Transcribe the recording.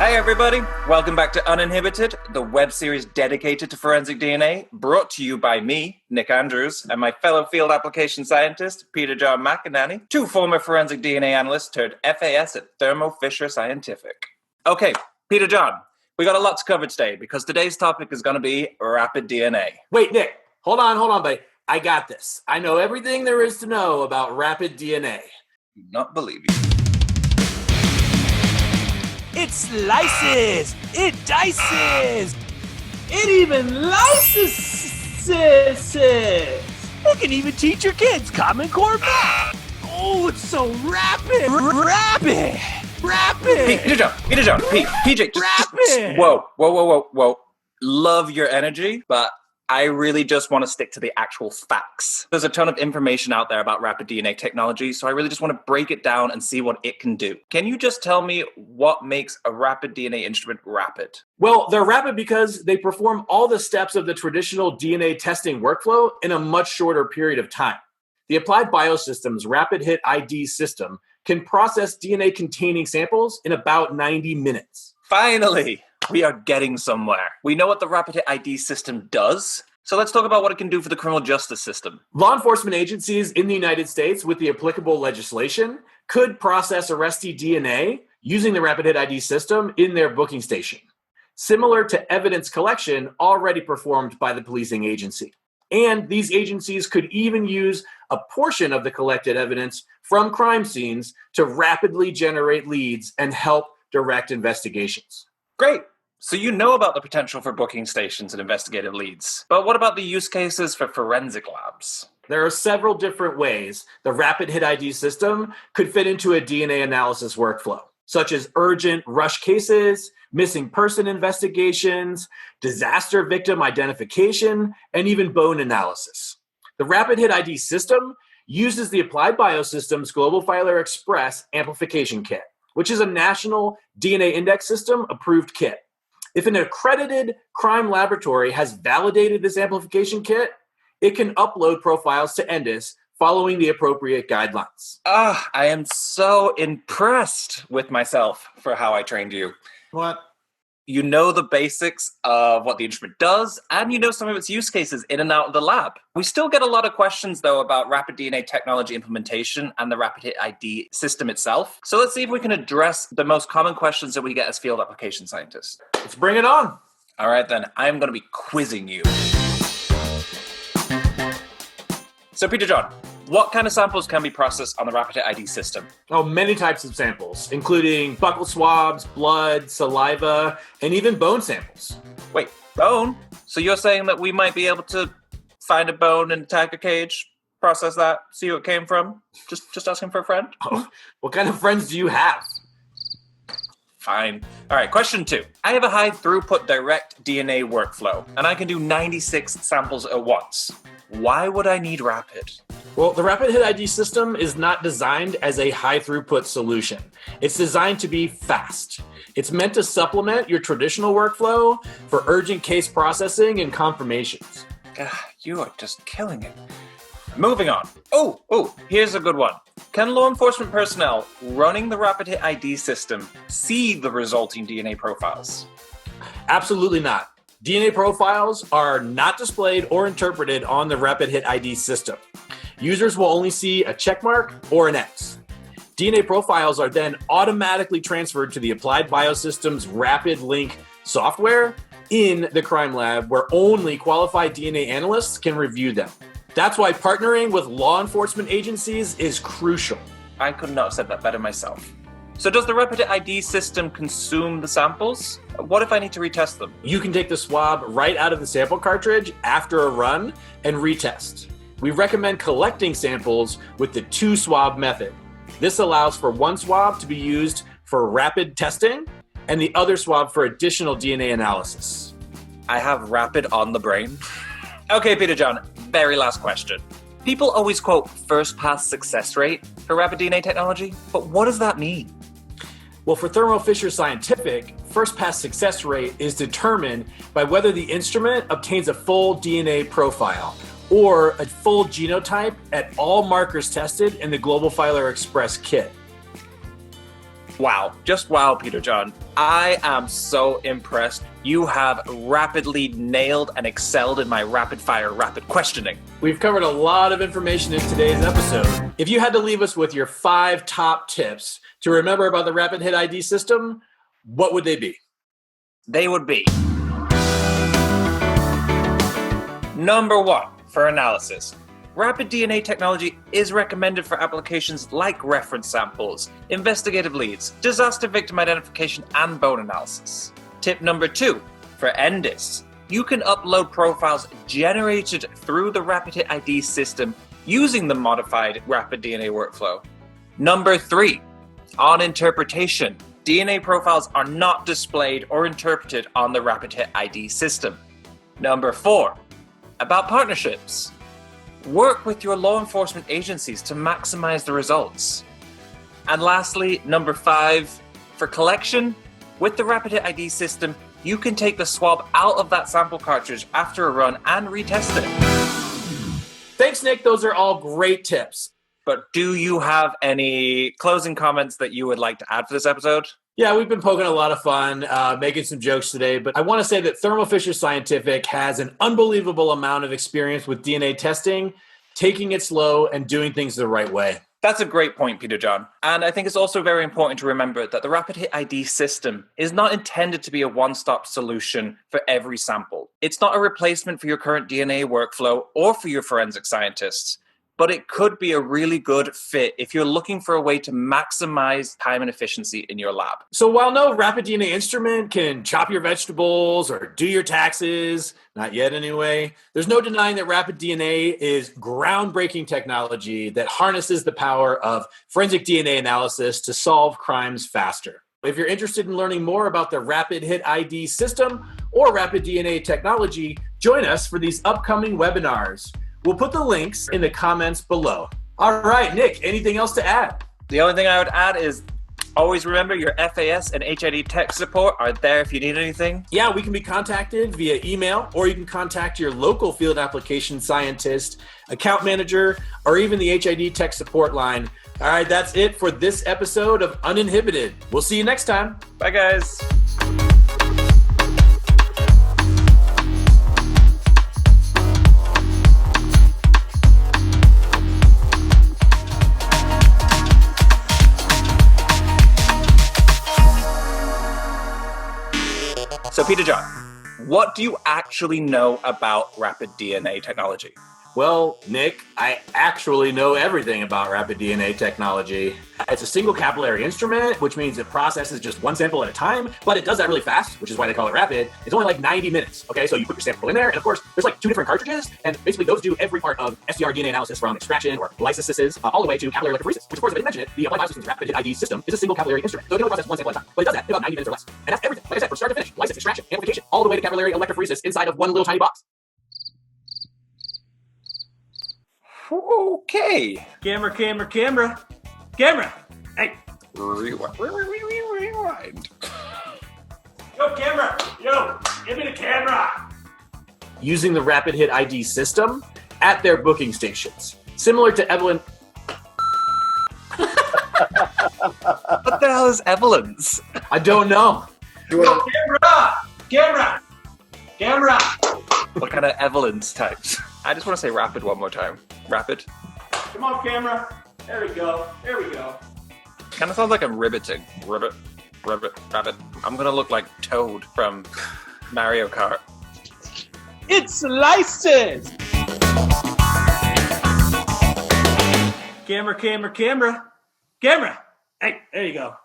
Hi everybody, welcome back to Uninhibited, the web series dedicated to forensic DNA, brought to you by me, Nick Andrews, and my fellow field application scientist, Peterjon McInerney, two former forensic DNA analysts turned FAS at Thermo Fisher Scientific. Okay, Peterjon, we got a lot to cover today because today's topic is going to be rapid DNA. Wait, Nick, hold on, buddy. I got this. I know everything there is to know about rapid DNA. Do not believe you. It slices, it dices, it even lyses. It can even teach your kids Common Core math. Oh, it's so rapid. Peterjon, PJ, rapid. Whoa. Love your energy, but I really just want to stick to the actual facts. There's a ton of information out there about rapid DNA technology, so I really just want to break it down and see what it can do. Can you just tell me what makes a rapid DNA instrument rapid? Well, they're rapid because they perform all the steps of the traditional DNA testing workflow in a much shorter period of time. The Applied Biosystems RapidHIT ID system can process DNA-containing samples in about 90 minutes. Finally! We are getting somewhere. We know what the RapidHIT ID system does, so let's talk about what it can do for the criminal justice system. Law enforcement agencies in the United States with the applicable legislation could process arrestee DNA using the RapidHIT ID system in their booking station, similar to evidence collection already performed by the policing agency. And these agencies could even use a portion of the collected evidence from crime scenes to rapidly generate leads and help direct investigations. Great. So you know about the potential for booking stations and investigative leads. But what about the use cases for forensic labs? There are several different ways the RapidHIT ID system could fit into a DNA analysis workflow, such as urgent rush cases, missing person investigations, disaster victim identification, and even bone analysis. The RapidHIT ID system uses the Applied Biosystems Global Filer Express amplification kit, which is a national DNA index system approved kit. If an accredited crime laboratory has validated this amplification kit, it can upload profiles to Endis following the appropriate guidelines. I am so impressed with myself for how I trained you. What? You know the basics of what the instrument does, and you know some of its use cases in and out of the lab. We still get a lot of questions, though, about rapid DNA technology implementation and the RapidHIT ID system itself. So let's see if we can address the most common questions that we get as field application scientists. Let's bring it on. All right, then. I'm going to be quizzing you. So, Peterjon, what kind of samples can be processed on the RapidHIT ID system? Oh, many types of samples, including buccal swabs, blood, saliva, and even bone samples. Wait, bone? So you're saying that we might be able to find a bone in a tiger cage, process that, see who it came from? Just asking for a friend? Oh, what kind of friends do you have? Fine. All right, question 2. I have a high throughput direct DNA workflow, and I can do 96 samples at once. Why would I need rapid? Well, the RapidHIT ID system is not designed as a high throughput solution. It's designed to be fast. It's meant to supplement your traditional workflow for urgent case processing and confirmations. God, you are just killing it. Moving on. Oh, here's a good one. Can law enforcement personnel running the RapidHIT ID system see the resulting DNA profiles? Absolutely not. DNA profiles are not displayed or interpreted on the RapidHIT ID system. Users will only see a check mark or an X. DNA profiles are then automatically transferred to the Applied Biosystems Rapid Link software in the crime lab, where only qualified DNA analysts can review them. That's why partnering with law enforcement agencies is crucial. I could not have said that better myself. So does the RapidHIT ID system consume the samples? What if I need to retest them? You can take the swab right out of the sample cartridge after a run and retest. We recommend collecting samples with the 2-swab method. This allows for one swab to be used for rapid testing and the other swab for additional DNA analysis. I have rapid on the brain. Okay, Peterjon, very last question. People always quote first pass success rate for rapid DNA technology, but what does that mean? Well, for Thermo Fisher Scientific, first pass success rate is determined by whether the instrument obtains a full DNA profile or a full genotype at all markers tested in the Global Filer Express kit. Wow, just wow, Peterjon. I am so impressed. You have rapidly nailed and excelled in my rapid-fire rapid questioning. We've covered a lot of information in today's episode. If you had to leave us with your 5 top tips to remember about the RapidHIT ID system, what would they be? They would be: Number 1, for analysis. Rapid DNA technology is recommended for applications like reference samples, investigative leads, disaster victim identification, and bone analysis. Tip number 2, for NDIS. You can upload profiles generated through the RapidHIT ID system using the modified rapid DNA workflow. Number 3, on interpretation. DNA profiles are not displayed or interpreted on the RapidHIT ID system. Number 4, about partnerships. Work with your law enforcement agencies to maximize the results. And lastly, number 5, for collection. With the RapidHIT ID system, you can take the swab out of that sample cartridge after a run and retest it. Thanks, Nick. Those are all great tips. But do you have any closing comments that you would like to add for this episode? Yeah, we've been poking a lot of fun, making some jokes today, but I want to say that Thermo Fisher Scientific has an unbelievable amount of experience with DNA testing, taking it slow and doing things the right way. That's a great point, Peterjon. And I think it's also very important to remember that the RapidHIT ID system is not intended to be a one-stop solution for every sample. It's not a replacement for your current DNA workflow or for your forensic scientists, but it could be a really good fit if you're looking for a way to maximize time and efficiency in your lab. So while no rapid DNA instrument can chop your vegetables or do your taxes, not yet anyway, there's no denying that rapid DNA is groundbreaking technology that harnesses the power of forensic DNA analysis to solve crimes faster. If you're interested in learning more about the RapidHIT ID system or rapid DNA technology, join us for these upcoming webinars. We'll put the links in the comments below. All right, Nick, anything else to add? The only thing I would add is always remember your FAS and HID tech support are there if you need anything. Yeah, we can be contacted via email, or you can contact your local field application scientist, account manager, or even the HID tech support line. All right, that's it for this episode of Uninhibited. We'll see you next time. Bye, guys. So Peterjon, what do you actually know about rapid DNA technology? Well, Nick, I actually know everything about rapid DNA technology. It's a single capillary instrument, which means it processes just one sample at a time, but it does that really fast, which is why they call it rapid. It's only like 90 minutes, okay? So you put your sample in there, and of course, there's like 2 different cartridges, and basically those do every part of SDR DNA analysis from extraction or lysis, all the way to capillary electrophoresis, which of course, if I didn't mention it, the Applied Biosystems RapidHIT ID system is a single capillary instrument. So it can only process one sample at a time, but it does that in about 90 minutes or less. And that's everything. Like I said, from start to finish, lysis, extraction, amplification, all the way to capillary electrophoresis inside of one little tiny box. Okay. Camera. Hey, Rewind. yo, camera. Yo, give me the camera. Using the RapidHIT ID system at their booking stations. Similar to Evelyn. What the hell is Evelyn's? I don't know. Yo, camera. What kind of Evelyn's types? I just want to say rapid one more time. Rapid. Come on, camera. There we go. Kind of sounds like I'm ribbiting. Ribbit. Rabbit. I'm going to look like Toad from Mario Kart. It's licensed. Camera. Hey, there you go.